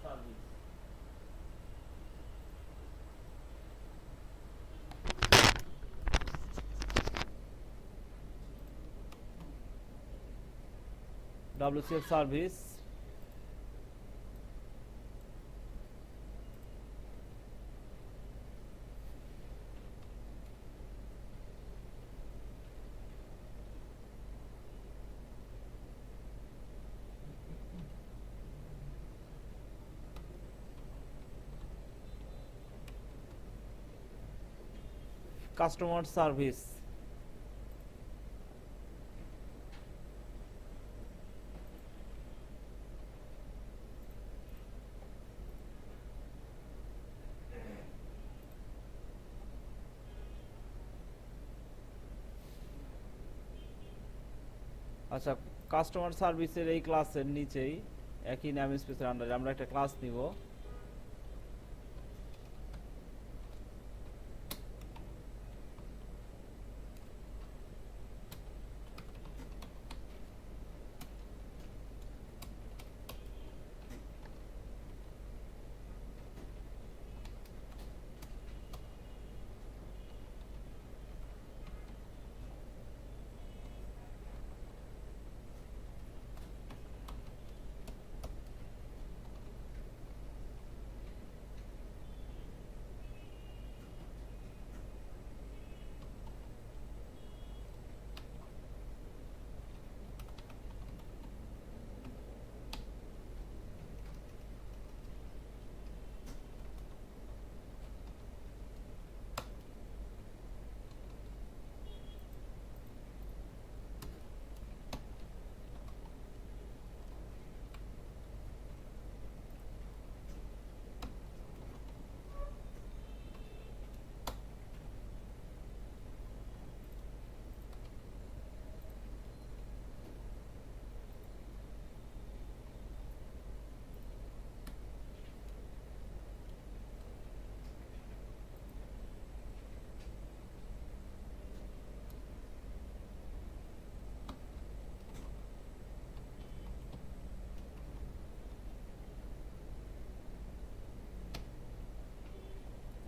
Service. WCF service customer service. আচ্ছা, customer সার্ভিসের এই ক্লাসের নিচেই একই নেম স্পেসের আন্ডারে আমরা একটা ক্লাস নিব।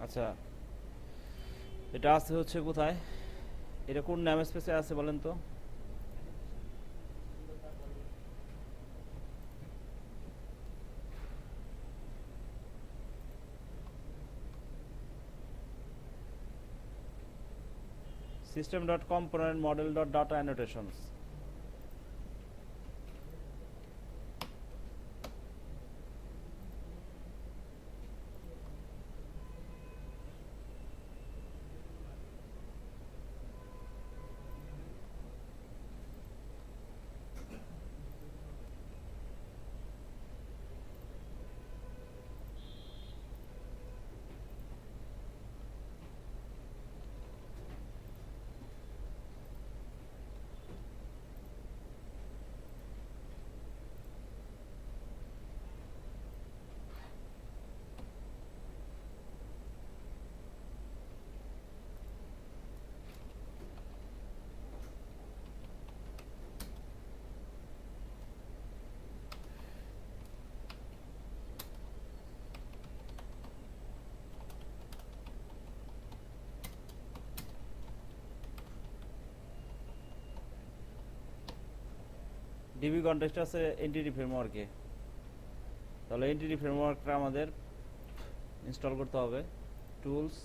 আচ্ছা, এটা আছে হচ্ছে কোথায়, এটা কোন নেম স্পেসে আছে বলেন তো? System dot component model dot data annotations. DB context আছে এনটিটি ফ্রেমওয়ার্কে, তাহলে এনটিটি ফ্রেমওয়ার্কটা আমাদের ইনস্টল করতে হবে। টুলস,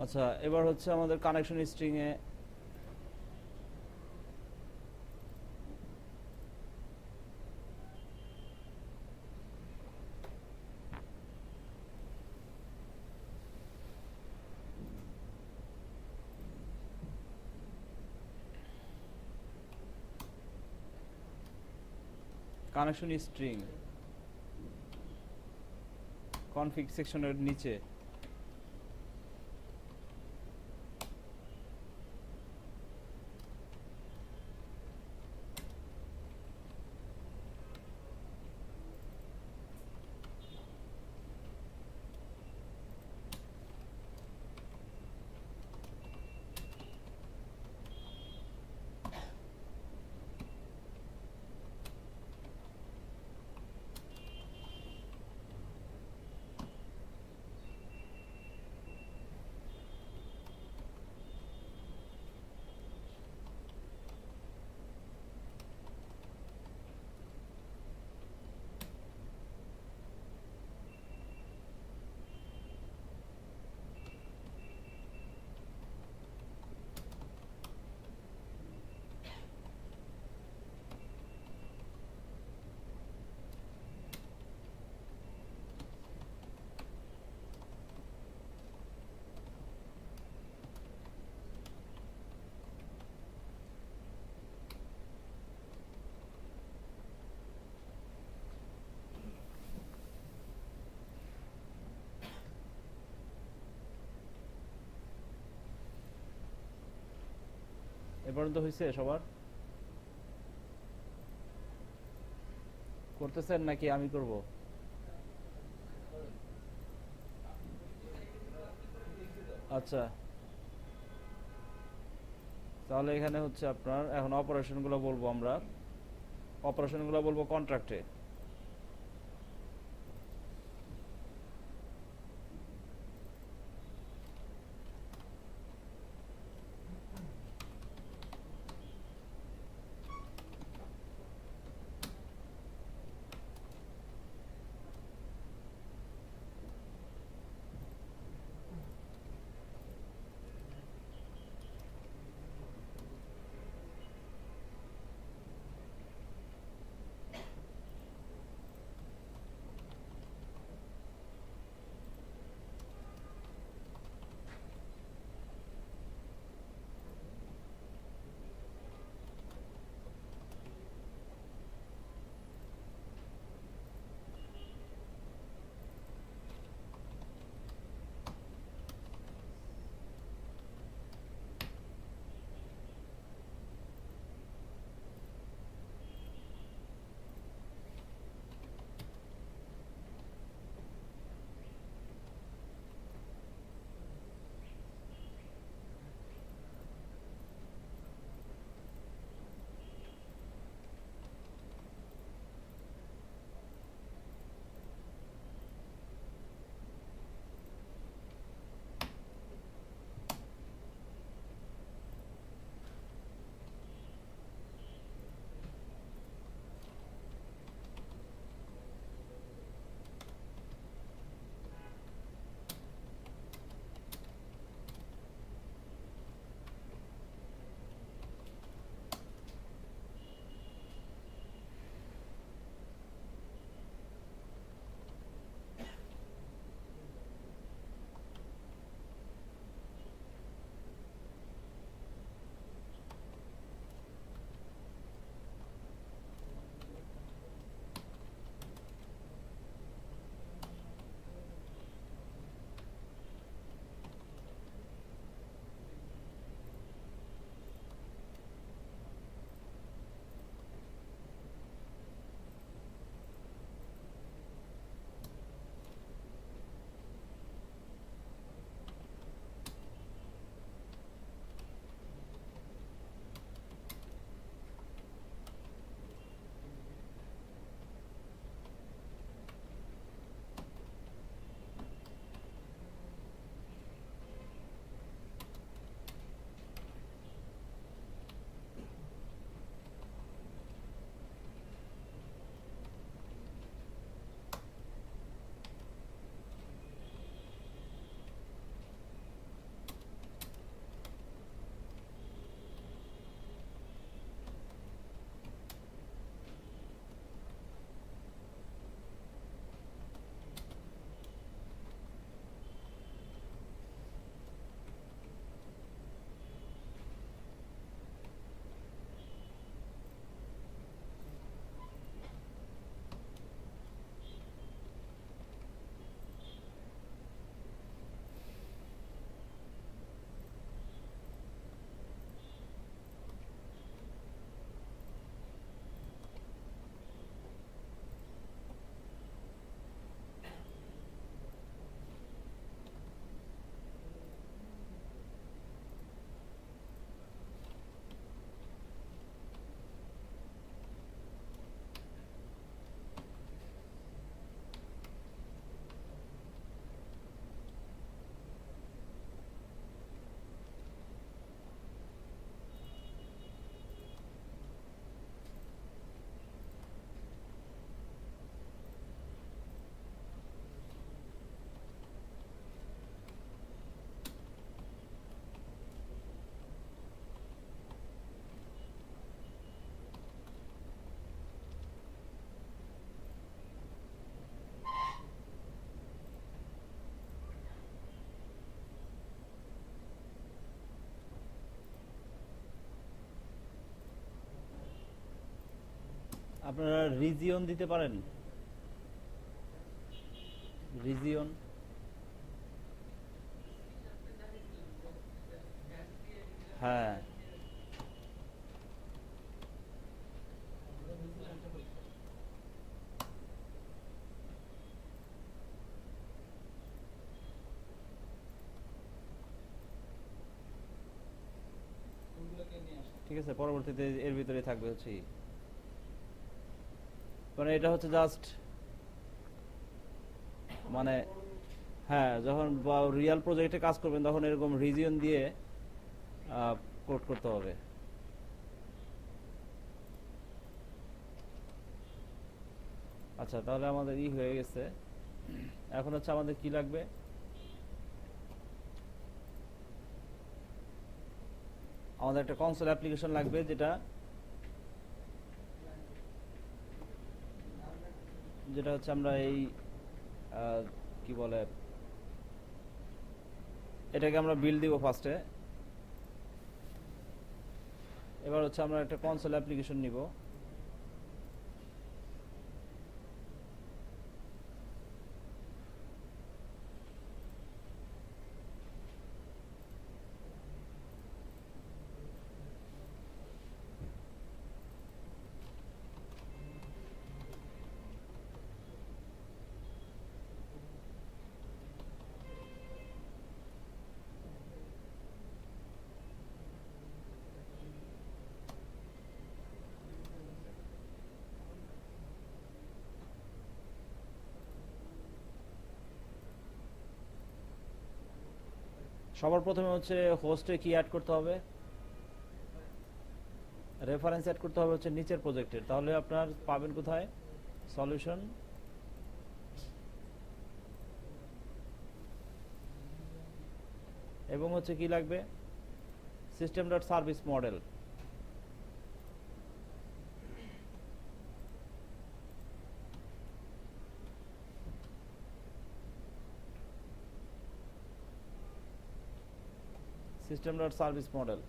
আচ্ছা, এবার হচ্ছে আমাদের কানেকশন স্ট্রিং এ কানেকশন স্ট্রিং কনফিগ সেকশনের নিচে এ পর্যন্ত হয়েছে সবার? করতেছেন নাকি আমি করব? আচ্ছা, তাহলে এখানে হচ্ছে আপনার এখন অপারেশনগুলো বলবো আমরা। অপারেশনগুলো বলবো কন্ট্রাক্টে। আপনারা রিজিয়ন দিতে পারেন, রিজিয়ন। হ্যাঁ, ঠিক আছে, পরবর্তীতে এর ভিতরে থাকবে হচ্ছে মানে এটা হচ্ছে জাস্ট মানে, হ্যাঁ, যখন রিয়েল প্রজেক্টে কাজ করবেন তখন এরকম রিজিয়ন দিয়ে কোড করতে হবে। আচ্ছা, তাহলে আমাদের হয়ে গেছে। এখন হচ্ছে আমাদের কি লাগবে, আমাদের একটা কনসোল অ্যাপ্লিকেশন লাগবে, যেটা যেটা হচ্ছে আমরা কি বলে, এটাকে আমরা বিল্ড দিব ফার্স্টে। এবার হচ্ছে আমরা একটা কনসোল অ্যাপ্লিকেশন নিব। সবার প্রথমে হচ্ছে হোস্টে কি অ্যাড করতে হবে, রেফারেন্স অ্যাড করতে হবে হচ্ছে নিচের প্রজেক্টের। তাহলে আপনার পাবেন কোথায়, সলিউশন, এবং হচ্ছে কি লাগবে, system dot service model. System dot service model.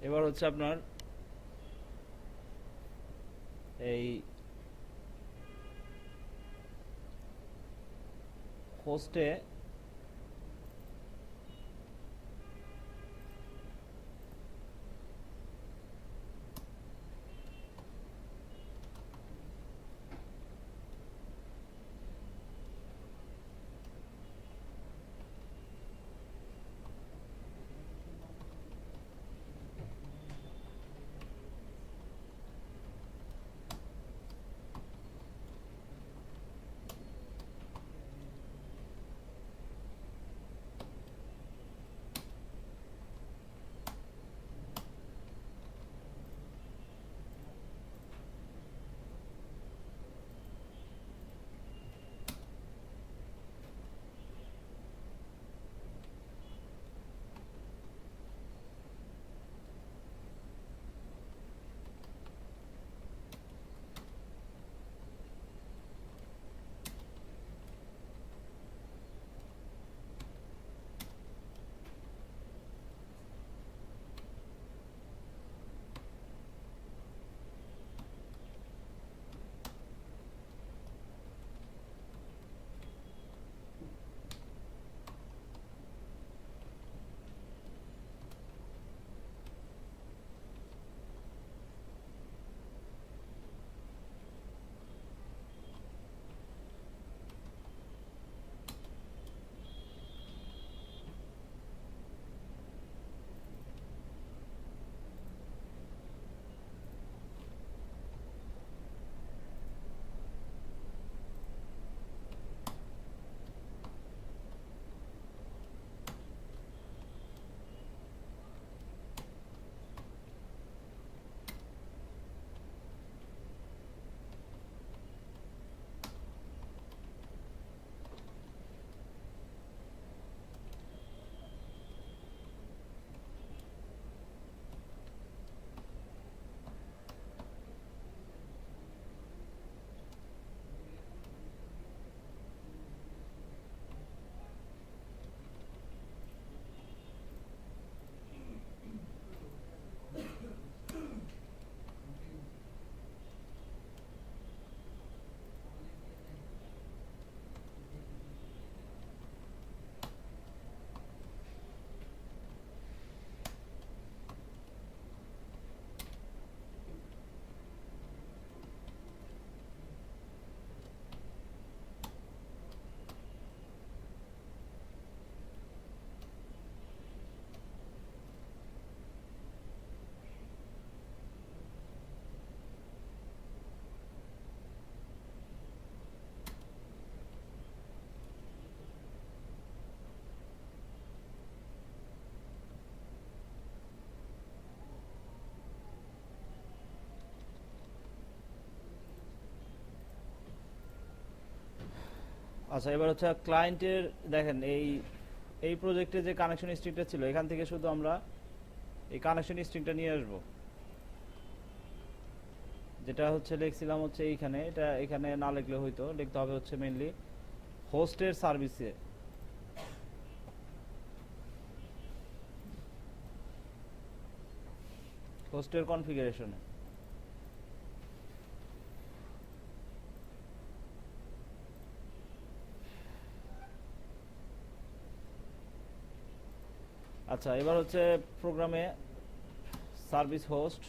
এবার হচ্ছে আপনার এই হোস্টে আচ্ছা, এবার হচ্ছে ক্লায়েন্টের, দেখেন এই এই প্রজেক্টে যে কানেকশন স্ট্রিংটা ছিল এখান থেকে শুধু আমরা এই কানেকশন স্ট্রিংটা নিয়ে আসব, যেটা হচ্ছে লিখছিলাম হচ্ছে এইখানে, এটা এখানে না লিখলে হয়তো লিখতে হবে হচ্ছে মেইনলি হোস্টের সার্ভিসে, হোস্টের কনফিগারেশনে। আচ্ছা, এবার হচ্ছে প্রোগ্রামে service host,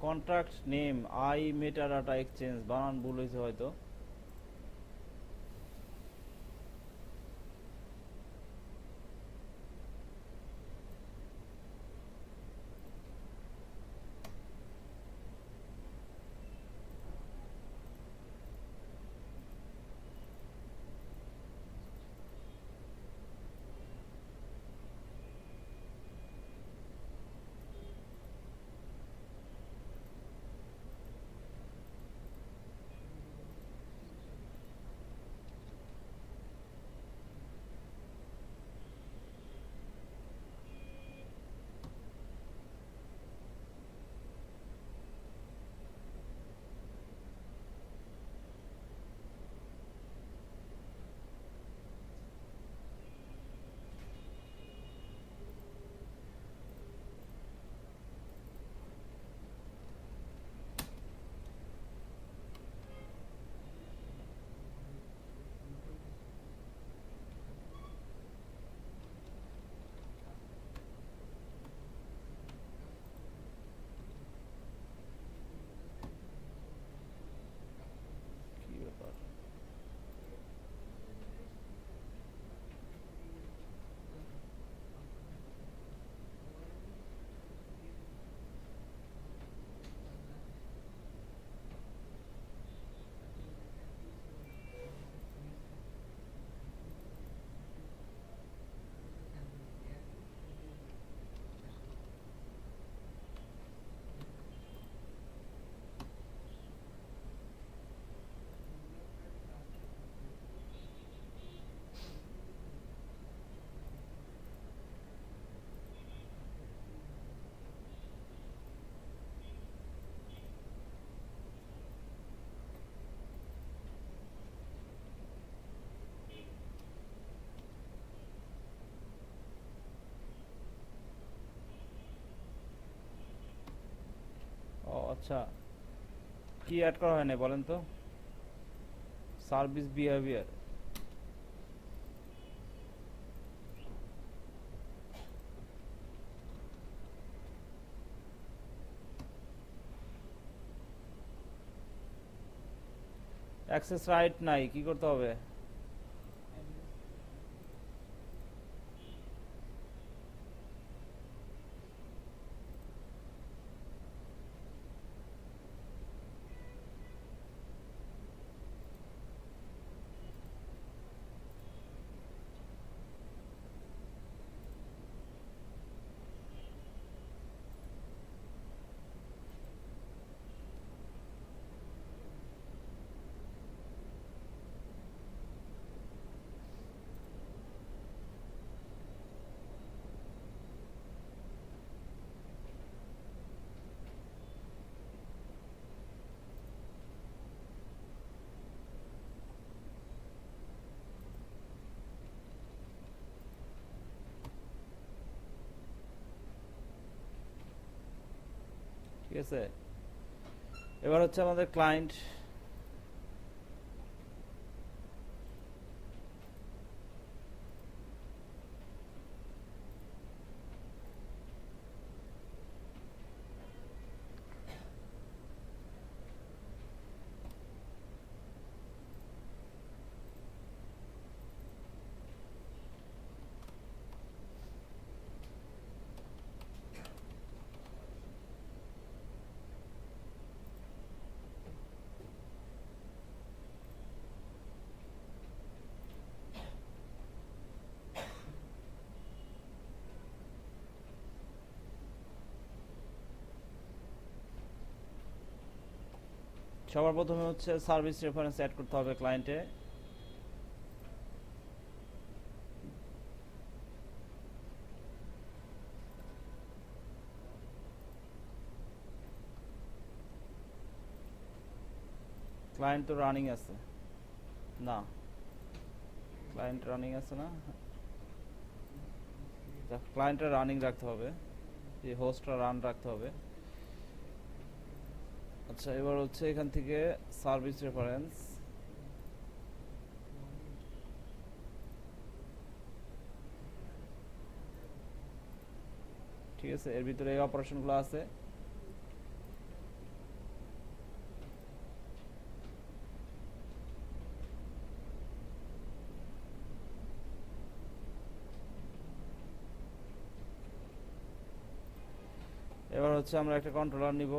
contract name I metadata exchange, বানান ভুল হয়েছে হয়তো। কি ব্যাপার? ও আচ্ছা, কি অ্যাড করা হয় না বলেন তো? সার্ভিস বিহেভিয়ার, অ্যাক্সেস রাইট নাই, কি করতে হবে? আছে। এবার হচ্ছে আমাদের ক্লায়েন্ট, সবার প্রথমে হচ্ছে সার্ভিস রেফারেন্স অ্যাড করতে হবে ক্লায়েন্টে। ক্লায়েন্ট তো রানিং আছে না, ক্লায়েন্ট রানিং আছে না, ক্লায়েন্টটা রানিং রাখতে হবে, যে হোস্টটা রান রাখতে হবে। আচ্ছা, এবার হচ্ছে এখান থেকে সার্ভিস রেফারেন্স, ঠিক আছে, এর ভিতরে এই অপারেশনগুলো আছে। এবার হচ্ছে আমরা একটা কন্ট্রোলার নিব,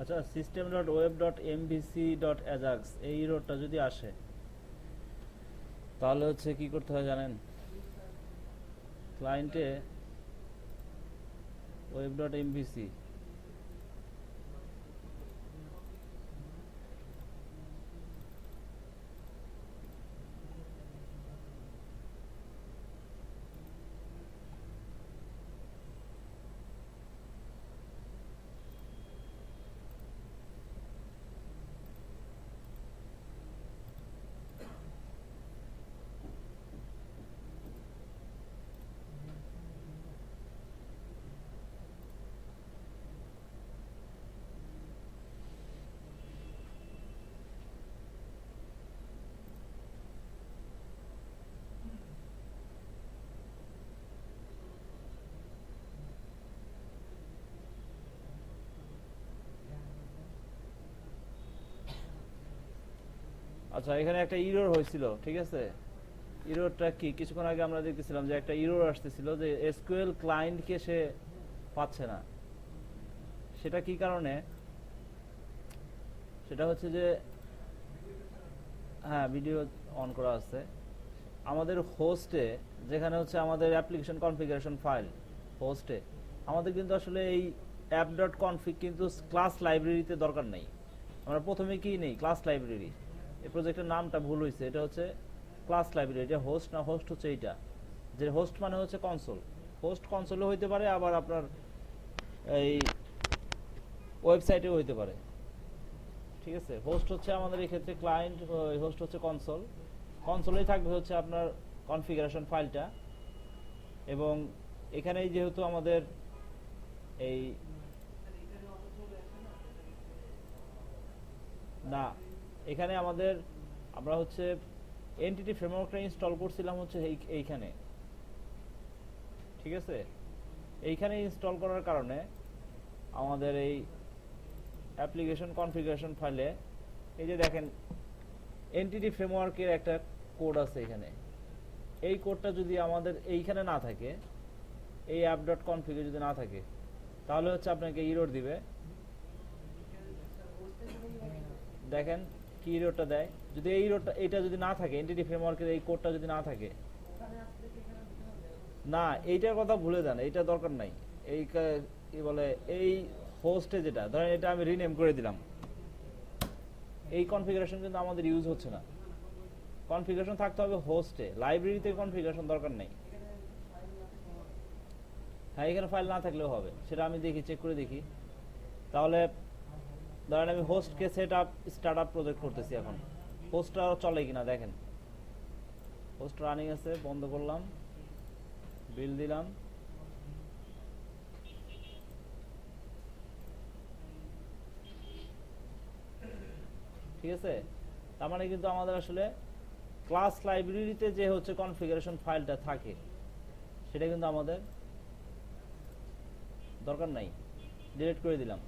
আচ্ছা, system.web.mvc.ajax এই এররটা যদি আসে তাহলে হচ্ছে কি করতে হয় জানেন? ক্লায়েন্টে web.mvc আচ্ছা, এখানে একটা ইরর হয়েছিল, ঠিক আছে? ইররটা কি? কিছুক্ষণ আগে আমরা দেখতেছিলাম যে একটা ইরর আসতেছিল যে এসকিউএল ক্লায়েন্টকে সে পাচ্ছে না। সেটা কি কারণে? সেটা হচ্ছে যে, হ্যাঁ, ভিডিও অন করা আছে। আমাদের হোস্টে, যেখানে হচ্ছে আমাদের অ্যাপ্লিকেশন কনফিগারেশন ফাইল হোস্টে, আমাদের কিন্তু আসলে এই অ্যাপ ডট কনফিগ কিন্তু ক্লাস লাইব্রেরিতে দরকার নেই। আমরা প্রথমে কি নেই? Class library. এই প্রজেক্টের নামটা ভুল হয়েছে, এটা হচ্ছে ক্লাস লাইব্রেরি। এটা হোস্ট না, হোস্ট হচ্ছে এইটা, যে হোস্ট মানে হচ্ছে কনসোল। হোস্ট কনসোলও হইতে পারে, আবার আপনার এই ওয়েবসাইটেও হইতে পারে, ঠিক আছে? হোস্ট হচ্ছে আমাদের এই ক্ষেত্রে ক্লায়েন্ট, হোস্ট হচ্ছে কনসোল। কনসোলেই থাকবে হচ্ছে আপনার কনফিগারেশন ফাইলটা। এবং এখানেই যেহেতু আমাদের এই না, এখানে আমাদের আমরা হচ্ছে এনটিটি ফ্রেমওয়ার্কটা ইনস্টল করছিলাম হচ্ছে এইখানে, ঠিক আছে? এইখানে ইনস্টল করার কারণে আমাদের এই অ্যাপ্লিকেশন কনফিগারেশন ফাইলে এই যে দেখেন এনটিটি ফ্রেমওয়ার্কের একটা কোড আছে এখানে। এই কোডটা যদি আমাদের এইখানে না থাকে, এই অ্যাপ ডট কনফিগে যদি না থাকে, তাহলে হচ্ছে আপনাকে ইরর দিবে। দেখেন কি ইররটা দেয়। যদি এই ইররটা, এটা যদি না থাকে, এনটিটি ফ্রেমওয়ার্কের এই কোডটা যদি না থাকে, না, এইটার কথা ভুলে যান, এইটা দরকার নাই। এই কি বলে, এই হোস্টে যেটা ধরেন, এটা আমি রিনেম করে দিলাম, এই কনফিগারেশন কিন্তু আমাদের ইউজ হচ্ছে না। কনফিগারেশন থাকতে হবে হোস্টে, লাইব্রেরিতে কনফিগারেশন দরকার নেই। হ্যাঁ, এখানে ফাইল না থাকলেও হবে, সেটা আমি দেখি, চেক করে দেখি। তাহলে ধরেন আমি হোস্টকে set up startup project করতেছি, এখন হোস্টটা চলে কিনা দেখেন। হোস্ট রানিং আছে, বন্ধ করলাম, বিল দিলাম, ঠিক আছে? তার মানে কিন্তু আমাদের আসলে ক্লাস লাইব্রেরিতে যে হচ্ছে কনফিগারেশন ফাইলটা থাকে, সেটা কিন্তু আমাদের দরকার নাই, ডিলিট করে দিলাম।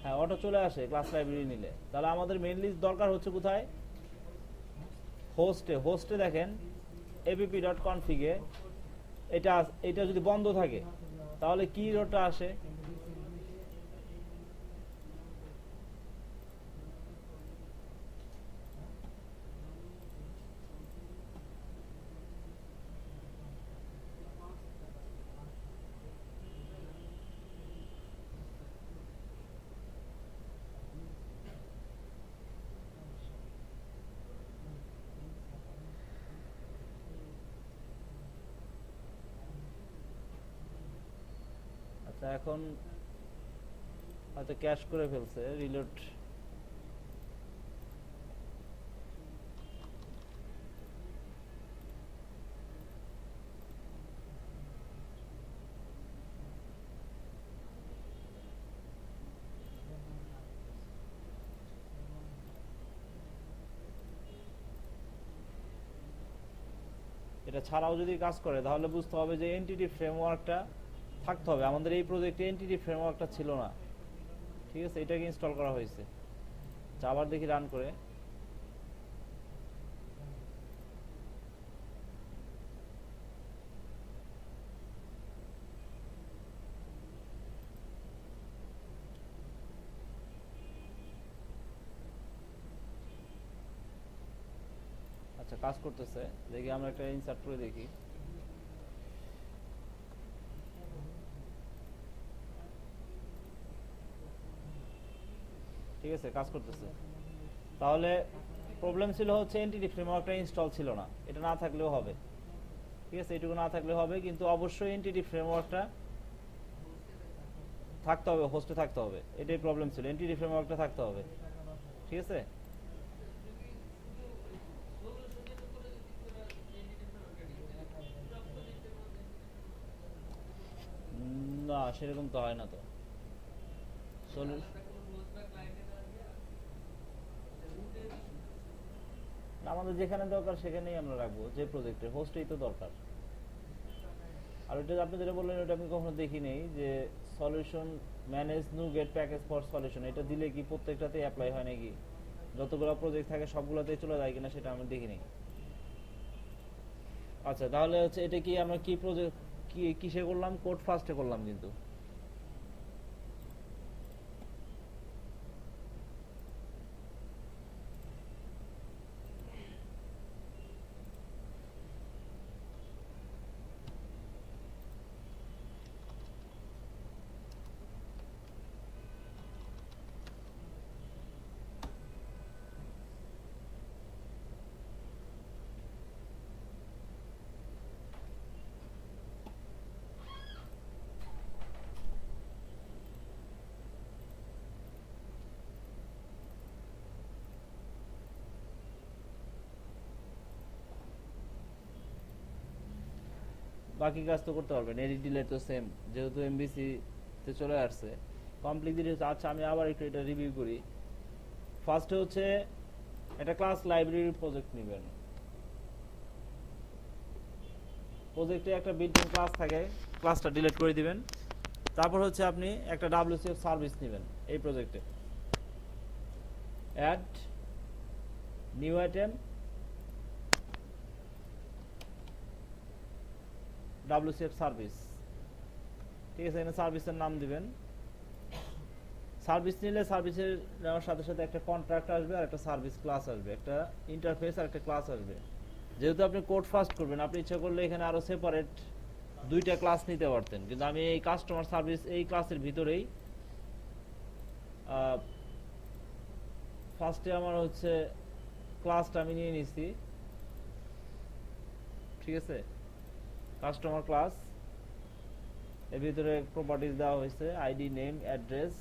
হ্যাঁ, অটো চলে আসে ক্লাস লাইব্রেরি নিলে। তাহলে আমাদের মেইনলি দরকার হচ্ছে কোথায়? হোস্টে। হোস্টে দেখেন app.config এ এটা যদি বন্ধ থাকে, তাহলে কি ইররটা আসে? আচ্ছা, এখন হয়তো ক্যাশ করে ফেলছে, রিলোড। এটা ছাড়াও যদি কাজ করে, তাহলে বুঝতে হবে যে এনটিটি ফ্রেমওয়ার্কটা থাকতে হবে। আমাদের এই প্রজেক্টে এনটিটি ফ্রেমওয়ার্কটা ছিল না, ঠিক আছে? এটাকে ইনস্টল করা হয়েছে। আবার দেখি রান করে। আচ্ছা কাজ করতেছে, দেখি আমরা একটা ইনসার্ট করে দেখি। ঠিক আছে, কাজ করতেছে। তাহলে প্রবলেম ছিল হচ্ছে এনটিটি ফ্রেমওয়ার্কটা ইনস্টল ছিল না, এটা না থাকলেও হবে। ঠিক আছে, এটুকু না থাকলেও হবে, কিন্তু অবশ্যই এনটিটি ফ্রেমওয়ার্কটা থাকতে হবে, হোস্টে থাকতে হবে, এটাই প্রবলেম ছিল, এনটিটি ফ্রেমওয়ার্কটা থাকতে হবে। ঠিক আছে, না সেরকম তো হয় না তো। আমাদের যেখানে দরকার সেখানেই আমরা রাখবো, যে প্রজেক্টের হোস্টেই তো দরকার। আর ওইটা আপনি যেটা বললেন ওটা আমি কখনো দেখি নেই, যে সলিউশন ম্যানেজ নু গেট প্যাকেজ ফর সলিউশন, এটা দিলে কি প্রত্যেকটাতেই অ্যাপ্লাই হয় নাকি, যতগুলো প্রজেক্ট থাকে সবগুলোতেই চলে যায় কিনা সেটা আমি দেখি নেই। আচ্ছা তাহলে হচ্ছে এটা কি আমরা কি প্রজেক্ট কি কিসে করলাম, কোড ফার্স্টে করলাম কিন্তু। বাকি কাজ তো করতে পারবেন, এডিট ডিলেট তো সেম, যেহেতু এমবিসি তে চলে আসছে কমপ্লিট ডিটেলস। আচ্ছা আমি আবার একটু এটা রিভিউ করি। ফার্স্টে হচ্ছে একটা ক্লাস লাইব্রেরি প্রজেক্ট নেবেন, প্রজেক্টে একটা বিল্ট-ইন ক্লাস থাকে, ক্লাসটা ডিলিট করে দিবেন। তারপর হচ্ছে আপনি একটা WCF সার্ভিস নেবেন এই প্রজেক্টে, add new item WCF service. ঠিক আছে, এখানে সার্ভিসের নাম দিবেন। সার্ভিস নিলে সার্ভিসের নেওয়ার সাথে সাথে একটা কন্ট্রাক্ট আসবে আর একটা সার্ভিস ক্লাস আসবে, একটা ইন্টারফেস আর একটা ক্লাস আসবে। যেহেতু আপনি কোড ফার্স্ট করবেন, আপনি ইচ্ছা করলে এখানে আরো সেপারেট দুইটা ক্লাস নিতে পারতেন, কিন্তু আমি এই কাস্টমার সার্ভিস এই ক্লাসের ভিতরেই ফার্স্টে আমার হচ্ছে ক্লাসটা আমি নিয়ে নিছি। ঠিক আছে, কাস্টমার ক্লাস এর ভিতরে প্রপার্টিজ দেওয়া হয়েছে, আইডি, নেম, অ্যাড্রেস।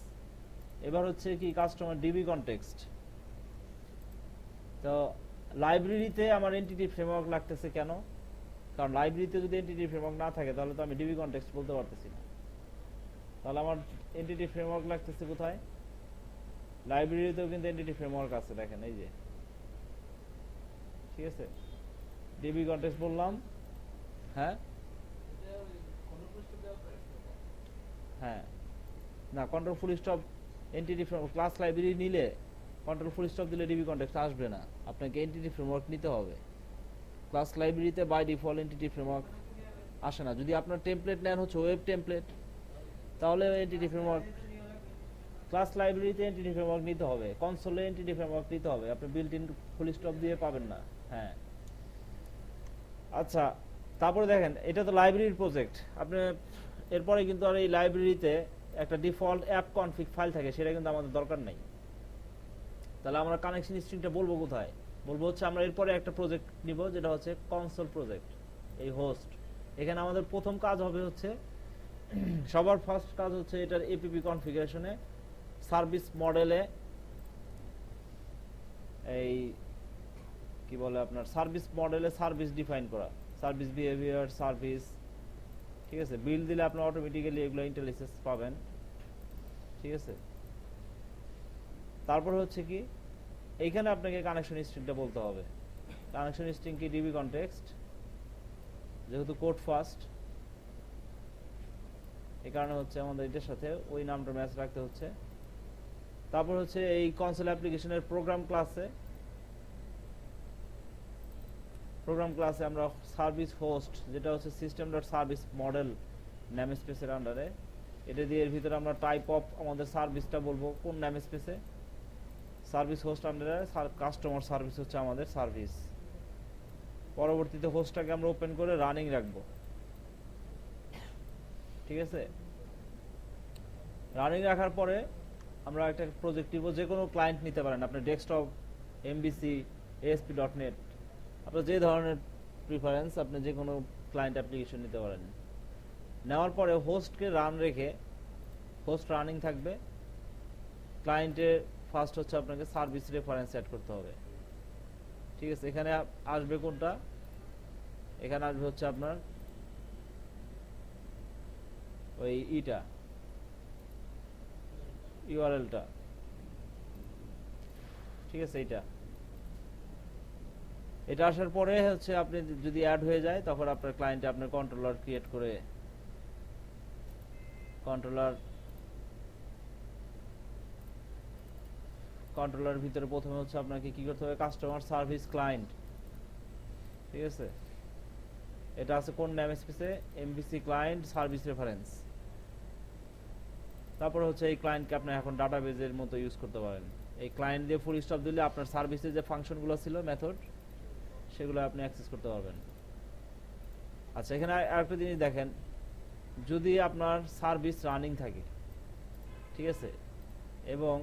এবার হচ্ছে কি কাস্টমার ডিবি কনটেক্সট। তো লাইব্রেরিতে আমার এন্টিটি ফ্রেমওয়ার্ক লাগতেছে কেন, কারণ লাইব্রেরিতে যদি এন্টিটি ফ্রেমওয়ার্ক না থাকে তাহলে তো আমি ডিবি কনটেক্সট বলতে পারতেছি না। তাহলে আমার এন্টিটি ফ্রেমওয়ার্ক লাগতেছে কোথায়, লাইব্রেরিতেও কিন্তু এন্টিটি ফ্রেমওয়ার্ক আছে, দেখেন এই যে। ঠিক আছে, ডিবি কনটেক্সট বললাম। হ্যাঁ হ্যাঁ, না control full stop entity framework class library নিলে কন্ট্রোল ফুল স্টপ দিলে ডিবি কনটেক্সট আসবে না, আপনাকে এন্টিটি ফ্রেমওয়ার্ক নিতে হবে। ক্লাস লাইব্রেরিতে বাই ডিফল্ট এন্টিটি ফ্রেমওয়ার্ক আসে না। যদি আপনার টেমপ্লেট নেন হচ্ছে ওয়েব টেমপ্লেট, তাহলে এন্টিটি ফ্রেমওয়ার্ক ক্লাস লাইব্রেরিতে এন্টিটি ফ্রেমওয়ার্ক নিতে হবে, কনসোলে এন্টিটি ফ্রেমওয়ার্ক নিতে হবে, আপনি বিল্ট ইন ফুল স্টপ দিয়ে পাবেন না। হ্যাঁ আচ্ছা, তারপরে দেখেন এটা তো লাইব্রেরির প্রজেক্ট, আপনি এরপরে কিন্তু আর এই লাইব্রেরিতে একটা ডিফল্ট অ্যাপ কনফিগ ফাইল থাকে, সেটা কিন্তু আমাদের দরকার নাই। তাহলে আমরা কানেকশন স্ট্রিংটা বলবো কোথায়, বলবো হচ্ছে আমরা এরপরে একটা প্রজেক্ট নিব যেটা হচ্ছে কনসোল প্রজেক্ট, এই হোস্ট। এখানে আমাদের প্রথম কাজ হবে হচ্ছে সবার ফার্স্ট কাজ হচ্ছে এটার এপিপি কনফিগারেশনে সার্ভিস মডেলে এই কি বলে আপনার সার্ভিস মডেলে সার্ভিস ডিফাইন করা, সার্ভিস বিহেভিয়ার সার্ভিস। ঠিক আছে, বিল দিলে আপনি অটোমেটিক্যালি এগুলো ইন্টেলিজেন্স পাবেন। ঠিক আছে, তারপর হচ্ছে কি এইখানে আপনাকে কানেকশন স্ট্রিংটা বলতে হবে। কানেকশন স্ট্রিং কি ডিবি কনটেক্সট, যেহেতু কোড ফার্স্ট এই কারণে হচ্ছে আমাদের এটার সাথে ওই নামটা ম্যাচ রাখতে হচ্ছে। তারপর হচ্ছে এই কনসোল অ্যাপ্লিকেশনের প্রোগ্রাম ক্লাসে আমরা সার্ভিস হোস্ট, যেটা হচ্ছে system dot service model name স্পেসের আন্ডারে, এটা দিয়ে এর ভিতরে আমরা টাইপ অফ আমাদের সার্ভিসটা বলবো কোন নেম স্পেসে, সার্ভিস হোস্ট আন্ডারে কাস্টমার সার্ভিস হচ্ছে আমাদের সার্ভিস। পরবর্তীতে হোস্টটাকে আমরা ওপেন করে রানিং রাখবো। ঠিক আছে, রানিং রাখার পরে আমরা একটা প্রজেক্ট নিব, যে কোনো ক্লায়েন্ট নিতে পারেন, আপনি ডেস্কটপ, এমবিসি, ASP.NET, আপনার যে ধরনের প্রিফারেন্স, আপনি যে কোনো ক্লায়েন্ট অ্যাপ্লিকেশন নিতে পারেন। নেওয়ার পরে হোস্টকে রান রেখে, হোস্ট রানিং থাকবে, ক্লায়েন্টের ফার্স্ট হচ্ছে আপনাকে সার্ভিস রেফারেন্স সেট করতে হবে। ঠিক আছে, এখানে আসবে কোনটা, এখানে আসবে হচ্ছে আপনার ওই ইউআরএলটা। ঠিক আছে, এটা আসার পরে হচ্ছে আপনি যদি অ্যাড হয়ে যায়, তখন আপনার ক্লায়েন্টে আপনার কন্ট্রোলার ক্রিয়েট করে, কন্ট্রোলার ভিতরে প্রথমে হচ্ছে আপনাকে কি করতে হবে, কাস্টমার সার্ভিস ক্লায়েন্ট। ঠিক আছে, এটা আছে কোন নেম স্পেসে, এমবিসি ক্লায়েন্ট সার্ভিস রেফারেন্স। তারপরে হচ্ছে এই ক্লায়েন্টকে আপনি এখন ডাটাবেজের মতো ইউজ করতে পারেন। এই ক্লায়েন্ট দিয়ে ফুল স্টপ দিলে আপনার সার্ভিসে যে ফাংশনগুলো ছিল, মেথড, সেগুলো আপনি অ্যাক্সেস করতে পারবেন। আচ্ছা, এখানে আরেকটা জিনিস দেখেন, যদি আপনার সার্ভিস রানিং থাকে, ঠিক আছে, এবং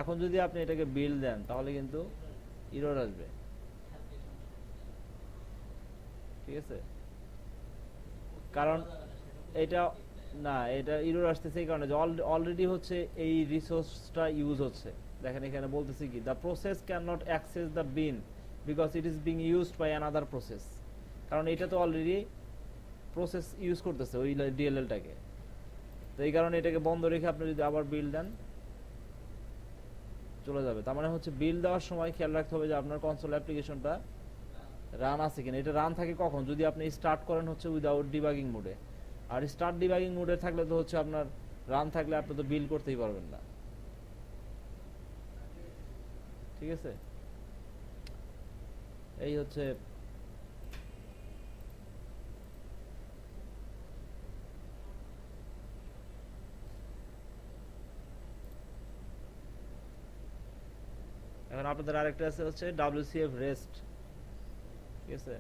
এখন যদি আপনি এটাকে বিল দেন, তাহলে কিন্তু এরর আসবে। ঠিক আছে, কারণ এটা এরর আসতেছে এই কারণে যে অলরেডি হচ্ছে এই রিসোর্সটা ইউজ হচ্ছে। দেখেন এখানে বলতেছি কি, the process can not access the bin because it is being used by another process. কারণ এটা তো অলরেডি প্রসেস ইউজ করতেছে ওই ডিএলএলটাকে, তো এই কারণে এটাকে বন্ধ রেখে আপনি যদি আবার বিল দেন, চলে যাবে। তার মানে হচ্ছে বিল দেওয়ার সময় খেয়াল রাখতে হবে যে আপনার কনসোল অ্যাপ্লিকেশনটা রান আছে কিনা। এটা রান থাকে কখন, যদি আপনি স্টার্ট করেন হচ্ছে উইদাউট ডিবাগিং মোডে। আর স্টার্ট ডিবাগিং মোডে থাকলে তো হচ্ছে আপনার রান থাকলে আপনি তো বিল করতেই পারবেন না। ঠিক আছে, এই হচ্ছে এখন আপনাদের আরেকটা আছে হচ্ছে WCF রেস্ট। ঠিক আছে,